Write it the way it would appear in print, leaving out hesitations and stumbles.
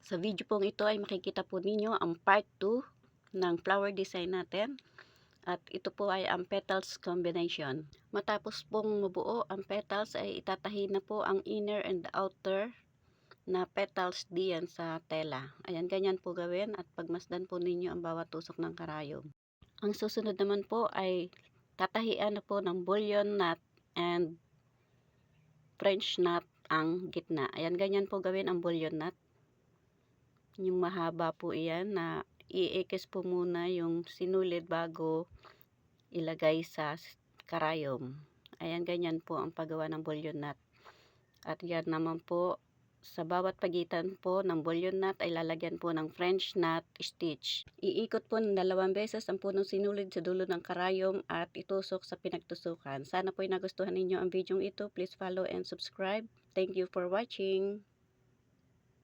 Sa video pong ito ay makikita po ninyo ang part 2 ng flower design natin. At ito po ay ang petals combination. Matapos pong mabuo ang petals ay itatahi na po ang inner and outer na petals diyan sa tela. Ayan, ganyan po gawin at pagmasdan po ninyo ang bawat tusok ng karayom. Ang susunod naman po ay tatahian na po ng bullion nut and French nut ang gitna. Ayan, ganyan po gawin ang bullion nut. Yung mahaba po iyan na iikis po muna yung sinulid bago ilagay sa karayom. Ayan, ganyan po ang paggawa ng bullion nut. At yan naman po, sa bawat pagitan po ng bullion nut ay lalagyan po ng French nut stitch. Iikot po ng 2 beses ang punong sinulid sa dulo ng karayom at itusok sa pinagtusukan. Sana po nagustuhan ninyo ang video ito. Please follow and subscribe. Thank you for watching.